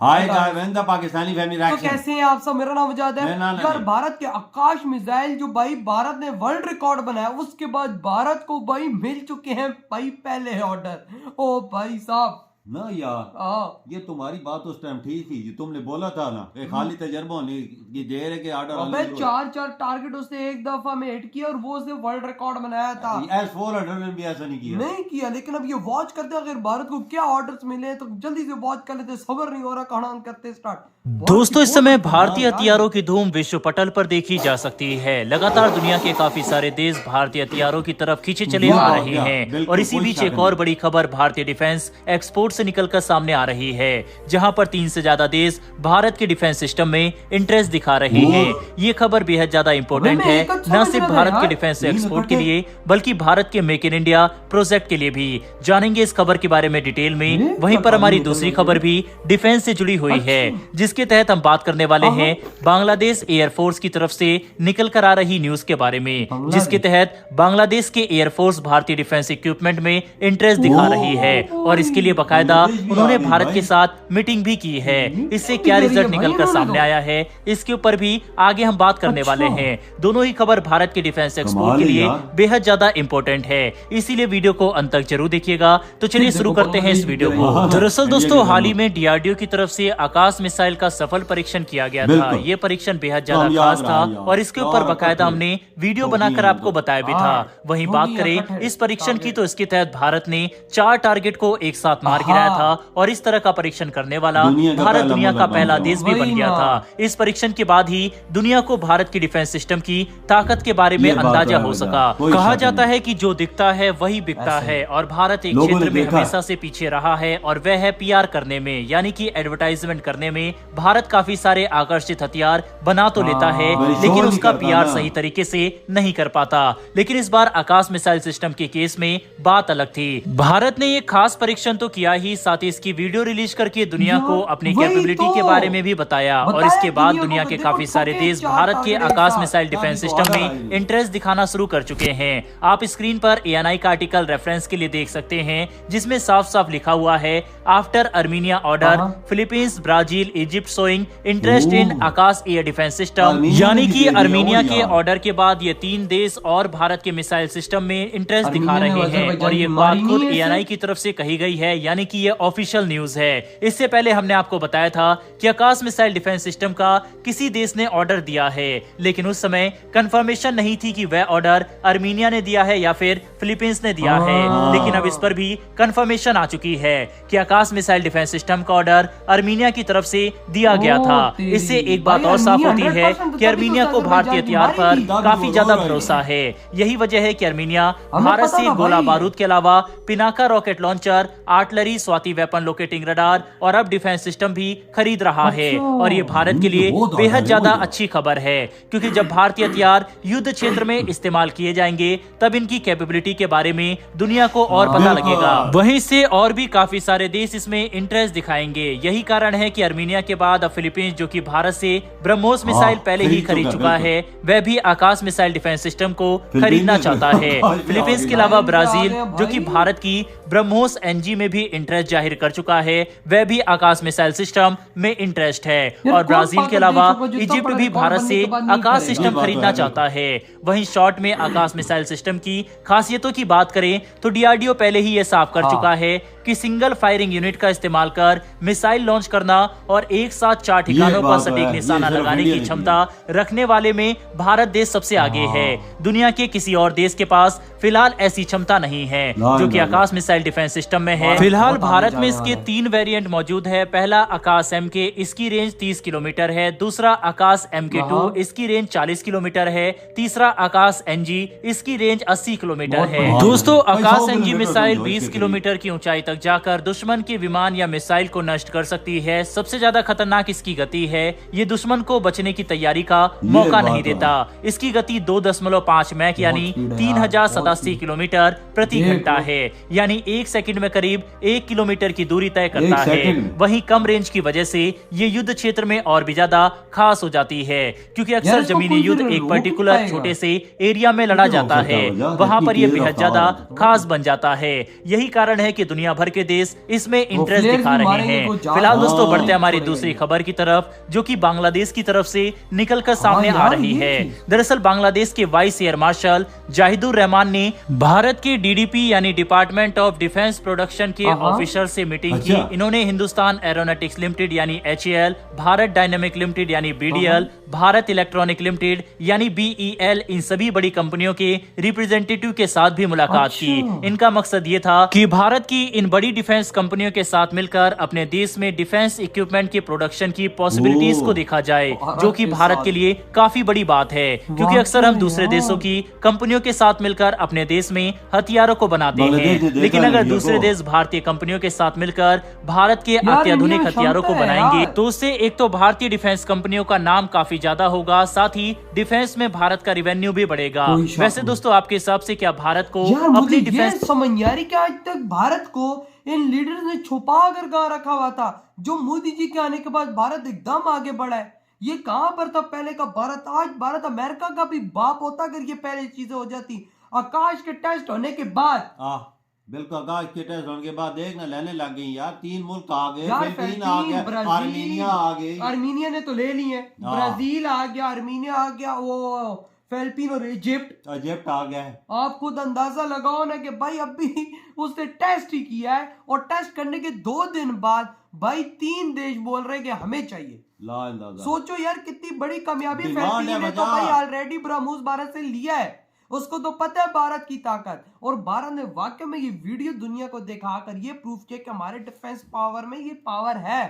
Hi guy when the Pakistani family तो reaction. कैसे हैं आप सब। मेरा नाम मुजाहिद है यार। भारत के आकाश मिसाइल जो भाई भारत ने वर्ल्ड रिकॉर्ड बनाया, उसके बाद भारत को भाई मिल चुके हैं भाई पहले ऑर्डर। ओ भाई साहब ना यार, ये तुम्हारी बात उस टाइम ठीक थी जो तुमने बोला था ना, एक खाली तजर्बा होने की देर है कि ऑर्डर अबे चार टारगेट उसने एक दफा में हिट किया और वो उसने वर्ल्ड रिकॉर्ड बनाया था। S-400 ने भी ऐसा नहीं किया। लेकिन अब ये वॉच करते हैं, अगर भारत को क्या ऑर्डर्स मिले तो जल्दी से वॉच कर लेते। सबर नहीं हो रहा, कहां करते स्टार्ट। दोस्तों, इस समय भारतीय हथियारों की धूम विश्व पटल पर देखी जा सकती है। लगातार दुनिया के काफी सारे देश भारतीय हथियारों की तरफ खींचे चले आ रहे हैं और इसी बीच एक और बड़ी खबर भारतीय डिफेंस एक्सपोर्ट से निकलकर सामने आ रही है, जहां पर 3 से ज्यादा देश भारत के डिफेंस सिस्टम में इंटरेस्ट दिखा रहे हैं। ये खबर बेहद ज्यादा इंपॉर्टेंट है, न सिर्फ भारत के डिफेंस एक्सपोर्ट के लिए बल्कि भारत के मेक इन इंडिया प्रोजेक्ट के लिए भी। जानेंगे इस खबर के बारे में डिटेल में। वहीं पर हमारी दूसरी खबर भी डिफेंस से जुड़ी हुई है, जिसके तहत हम बात करने वाले हैं बांग्लादेश एयरफोर्स की तरफ से निकल कर आ रही न्यूज के बारे में, जिसके तहत बांग्लादेश के एयरफोर्स भारतीय डिफेंस इक्विपमेंट में इंटरेस्ट दिखा रही है और इसके लिए बाकायदा उन्होंने भारत के साथ मीटिंग भी की है। इससे क्या रिजल्ट निकल कर सामने आया है, इसके ऊपर भी आगे हम बात करने वाले हैं। दोनों ही खबर भारत के डिफेंस एक्सपोर्ट के लिए बेहद ज्यादा इंपॉर्टेंट है, इसीलिए वीडियो को अंत तक जरूर देखिएगा। तो चलिए शुरू करते हैं इस वीडियो को। दरअसल दोस्तों, हाल ही में डीआरडीओ की तरफ से आकाश मिसाइल का सफल परीक्षण किया गया था। ये परीक्षण बेहद ज्यादा खास था और इसके ऊपर बाकायदा हमने वीडियो बनाकर आपको बताया भी था। वहीं बात करें इस परीक्षण की, तो इसके तहत भारत ने 4 टारगेट को एक साथ मार गिराया था और इस तरह का परीक्षण करने वाला भारत दुनिया का पहला देश भी बन गया था। इस परीक्षण के बाद ही दुनिया को भारत की डिफेंस सिस्टम की ताकत के बारे में अंदाजा हो सका। कहा जाता है कि जो दिखता है वही बिकता है और भारत एक क्षेत्र में हमेशा से पीछे रहा है और वह है पीआर करने में, यानी कि एडवर्टाइजमेंट करने में। भारत काफी सारे आकर्षित हथियार बना तो लेता है, लेकिन उसका पीआर सही तरीके से नहीं कर पाता। लेकिन इस बार आकाश मिसाइल सिस्टम के केस में बात अलग थी। भारत ने ये खास परीक्षण तो किया ही, साथ ही इसकी वीडियो रिलीज करके दुनिया को अपनी कैपेबिलिटी के बारे में भी बताया और इसके बाद दुनिया के काफी सारे देश भारत के आकाश मिसाइल डिफेंस सिस्टम में इंटरेस्ट दिखाना शुरू कर चुके हैं। आप स्क्रीन पर एएनआई का आर्टिकल रेफरेंस के लिए देख सकते हैं, जिसमें साफ साफ लिखा हुआ है, after Armenia order Philippines Brazil Egypt showing interest in Akash air defence system. यानी कि अर्मीनिया के ऑर्डर के बाद ये 3 देश और भारत के मिसाइल सिस्टम में इंटरेस्ट दिखा रहे हैं और ये बात खुद एएनआई की तरफ से कही गई है, यानी कि ये ऑफिशियल न्यूज है। इससे पहले हमने आपको बताया था कि आकाश मिसाइल डिफेंस सिस्टम का किसी देश ने ऑर्डर दिया है, लेकिन उस समय कंफर्मेशन नहीं थी कि वह ऑर्डर अर्मीनिया ने दिया है या फिर फिलीपींस ने दिया है। लेकिन अब इस पर भी कंफर्मेशन आ चुकी है कि आकाश मिसाइल डिफेंस सिस्टम का ऑर्डर अर्मीनिया की तरफ से दिया गया था। इससे एक बात और साफ होती है कि अर्मीनिया को भारतीय हथियार पर काफी ज्यादा भरोसा है। यही वजह है कि अर्मीनिया भारत से गोला बारूद के अलावा Pinaka rocket launcher, artillery, Swati weapon locating radar और अब डिफेंस सिस्टम भी खरीद रहा है। और ये भारत के लिए बेहद ज्यादा अच्छी खबर है, क्योंकि जब भारतीय हथियार युद्ध क्षेत्र में इस्तेमाल किए जाएंगे तब इनकी कैपेबिलिटी के बारे में दुनिया को और पता लगेगा। वहीं से और भी काफी सारे देश इसमें इंटरेस्ट दिखाएंगे। यही कारण है कि अर्मीनिया के बाद अब फिलीपींस, जो कि भारत से ब्रह्मोस मिसाइल पहले ही खरीद चुका है, वह भी आकाश मिसाइल डिफेंस सिस्टम को खरीदना चाहता है। फिलीपींस के अलावा ब्राजील, जो कि भारत की ब्रह्मोस एनजी में भी इंटरेस्ट जाहिर कर चुका है, वह भी आकाश मिसाइल सिस्टम में इंटरेस्ट है। और ब्राजील के अलावा इजिप्ट भी भारत से आकाश सिस्टम खरीदना चाहता है। वहीं शॉर्ट में आकाश मिसाइल सिस्टम की खासियतों की बात करें तो डीआरडीओ पहले ही यह साफ कर चुका है कि सिंगल फायरिंग यूनिट का इस्तेमाल कर मिसाइल लॉन्च करना और एक साथ 4 ठिकानों पर सटीक निशाना लगाने की क्षमता रखने वाले में भारत देश सबसे आगे है। दुनिया के किसी और देश के पास फिलहाल ऐसी क्षमता नहीं है जो कि आकाश मिसाइल डिफेंस सिस्टम में है। फिलहाल भारत में इसके 3 वेरिएंट मौजूद है। पहला आकाश MK, इसकी रेंज 30 किलोमीटर है। दूसरा आकाश MK2, इसकी रेंज 40 किलोमीटर है। तीसरा आकाश NG, इसकी रेंज 80 किलोमीटर है। दोस्तों, आकाश NG मिसाइल 20 किलोमीटर की ऊंचाई तक जाकर दुश्मन के विमान या मिसाइल को नष्ट कर सकती है। सबसे ज्यादा खतरनाक इसकी गति है। ये दुश्मन को बचने की तैयारी का मौका नहीं देता। इसकी गति 2.5 मैक यानी 3087 किलोमीटर प्रति घंटा है, यानी 1 सेकंड में करीब 1 किलोमीटर की दूरी तय करता एक है। सेकंड में। वहीं कम रेंज की वजह से ये युद्ध क्षेत्र में और भी ज्यादा खास हो जाती है, क्योंकि यार अक्सर इसको जमीनी कोई युद्ध फिर एक रोक पर्टिकुलर नहीं छोटे पाएगा। से एरिया में लड़ा कितना हो जाता सकता है, है यार, वहां इतनी पर यह तेज बेहद रफ्तार ज्यादा है। खास बन जाता है। यही कारण है कि दुनिया भर के देश इसमें इंटरेस्ट फ्लेयर्स दिखा भी रहे मारेंगे, हैं। कोई जहाज फिलहाल हाँ। दोस्तों बढ़ते हैं हमारी छोड़ेगा दूसरी नहीं। खबर की तरफ, जो कि बांग्लादेश की तरफ से निकलकर सामने आ यार, रही ये है। चीज। दरअसल बांग्लादेश के वाइस एयर मार्शल जाहिदुर रहमान ने भारत के डीडीपी यानी डिपार्टमेंट ऑफ डिफेंस प्रोडक्शन के ऑफिसर से मीटिंग की। अच्छा। इन्होंने हिंदुस्तान एरोनॉटिक्स लिमिटेड यानी HAL, भारत डायनेमिक लिमिटेड यानी BDL, भारत इलेक्ट्रॉनिक लिमिटेड यानी BEL, इन सभी बड़ी कंपनियों के रिप्रेजेंटेटिव के साथ भी मुलाकात अच्छा। की। इनका मकसद ये था कि भारत की इन बड़ी डिफेंस कंपनियों के साथ मिलकर अपने देश में डिफेंस इक्विपमेंट की प्रोडक्शन की पॉसिबिलिटीज को देखा जाए, जो कि भारत के लिए काफी बड़ी बात है, क्योंकि अक्सर हम दूसरे देशों की कंपनियों के साथ मिलकर अपने देश में हथियारों को बनाते हैं, लेकिन अगर दूसरे देश भारतीय कंपनियों के साथ मिलकर भारत के अत्याधुनिक हथियारों को बनाएंगे तो उससे एक तो भारतीय डिफेंस कंपनियों का नाम काफी ज्यादा होगा, साथ ही डिफेंस में भारत का रेवेन्यू भी बढ़ेगा। वैसे दोस्तों आपके हिसाब से क्या भारत को यार मुझे अपनी ये डिफेंस समझ नहीं आ रही कि आज तक भारत को इन लीडर्स ने छुपा कर कहाँ रखा हुआ था, जो मोदी जी के आने के बाद भारत एकदम आगे बढ़ा है। ये कहां पर था पहले का भारत? आज भारत अमेरिका का भी बाप होता अगर ये पहले चीजें हो जाती। आकाश के टेस्ट होने के बाद बिल्कुल आकाश के टेस्ट होने के बाद देखना लेने लग गई यार, 3 मुल्क आ गए, यार फिलीपीन आ गया, ब्राजील, आर्मीनिया आ गई। आर्मीनिया ने तो ले ली है, ब्राजील आ गया, आर्मीनिया आ गया, वो फिलीपीन और इजिप्ट आ गया है। आप खुद अंदाजा लगाओ ना कि भाई अभी उसने टेस्ट ही किया है, और टेस्ट करने के 2 दिन बाद भाई 3 देश बोल रहे हैं कि हमें चाहिए। सोचो यार कितनी बड़ी कामयाबी। फिलीपीन ने तो भाई ऑलरेडी ब्रह्मोस भारत से लिया है, उसको तो पता है भारत की ताकत, और भारत ने वाकई में ये वीडियो दुनिया को दिखाकर ये प्रूफ किया कि हमारे डिफेंस पावर में ये पावर है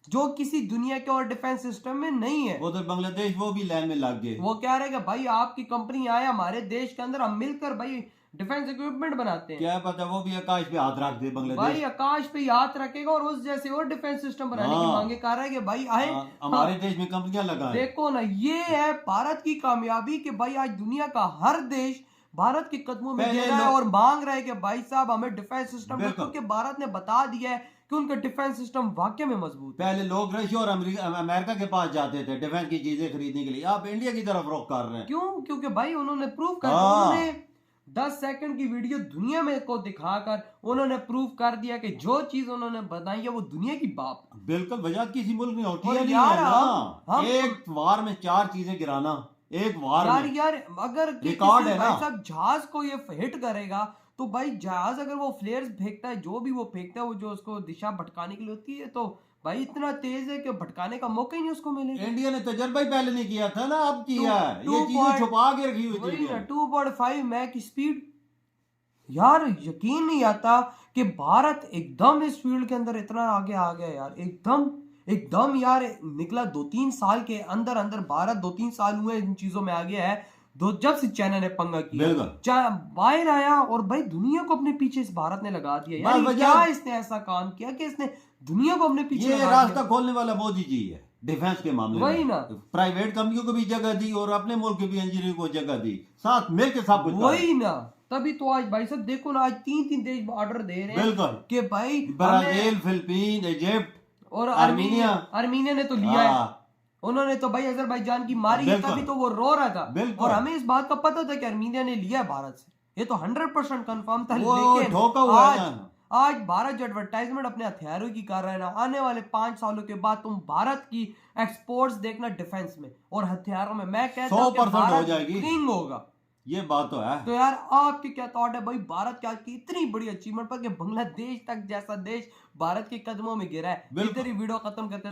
जो किसी दुनिया के और डिफेंस सिस्टम में नहीं है। वो तो बांग्लादेश वो भी लाइन में लग गए, वो कह रहे हैं कि भाई आपकी कंपनी आए हमारे देश के अंदर, हम मिलकर भाई डिफेंस इक्विपमेंट बनाते हैं। क्या पता वो भी आकाश पे हाथ रख दे बांग्लादेश। भाई आकाश पे हाथ रखेगा और उस जैसे और डिफेंस सिस्टम बनाने की मांगे कर रहा है कि भाई आए हमारे देश में कंपनियां लगाएं। देखो ना, ये है भारत की कामयाबी कि भाई आज दुनिया का हर देश भारत के कदमों में गिर रहा है और मांग रहा है कि भाई साहब हमें डिफेंस सिस्टम दो, क्योंकि भारत ने बता दिया है कि उनका डिफेंस सिस्टम वाकई में मजबूत है। पहले लोग रशिया और अमेरिका के पास जाते थे डिफेंस की चीजें खरीदने के लिए, आप इंडिया की तरफ रुख कर रहे हैं। क्यों? क्योंकि भाई उन्होंने प्रूव कर दिया, उन्होंने 10 सेकंड की वीडियो दुनिया में को दिखाकर उन्होंने प्रूव कर दिया कि जो चीज उन्होंने बताई है वो दुनिया की बाप। बिल्कुल वजह किसी मुल्क में होती और है यार नहीं है ना। हम एक वार में 4 चीजें गिराना, एक वार में यार अगर रिकॉर्ड है ना। भाई साहब जहाज को ये हिट करेगा तो भाई जहाज अगर वो फ्लेयर्स फेंकता है, जो भी वो फेंकता है, वो जो उसको दिशा भटकाने के लिए होती है, तो भाई इतना तेज है कि भटकाने का मौका ही नहीं उसको मिलेगा। इंडिया ने तजर्बा ही पहले नहीं किया था ना, अब किया है। ये चीजें 2 छुपा के रखी हुई थी। 2.5 मैक की स्पीड। यार यकीन नहीं आता कि भारत एकदम इस फील्ड के अंदर इतना आगे आ गया यार, एकदम यार निकला 2-3 साल के अंदर अंदर भारत 2-3 साल हुए इन चीजों में आ गया है। जब से चाइना ने पंगा किया बाहर आया और भाई दुनिया को अपने पीछे इस भारत ने लगा दिया यार। क्या इसने ऐसा काम किया कि इसने दुनिया को अपने पीछे ये रास्ता खोलने वाला मोदी जी है डिफेंस के मामले में। वही ना, प्राइवेट कंपनियों को भी जगह दी और अपने मुल्क की भी इंजीनियरिंग को जगह दी, साथ मिलकर सब कुछ। वही ना, तभी तो आज भाई साहब देखो ना, आज 3 देश ऑर्डर दे रहे हैं बिल्कुल कि भाई ब्राजील, फिलीपीन, इजिप्ट और आर्मीनिया ने तो लिया है। उन्होंने तो भाई अजरबैजान की मारी है, तभी तो वो रो रहा था, और हमें इस बात का पता था कि आर्मीनिया ने लिया है भारत से, ये तो 100% कंफर्म था। लेकिन आज भारत जो एडवर्टाइजमेंट अपने हथियारों की कर रहा है ना, आने वाले 5 सालों के बाद तुम भारत की एक्सपोर्ट्स देखना डिफेंस में और हथियारों में, मैं कहता हूं कि भारत किंग होगा। ये बात तो है। तो यार आपकी क्या थॉट है भाई भारत की आज की इतनी बड़ी अचीवमेंट पर कि बांग्लादेश तक जैसा देश भारत के कदमों में गिरा है। इधर ही वीडियो खत्म करते हैं।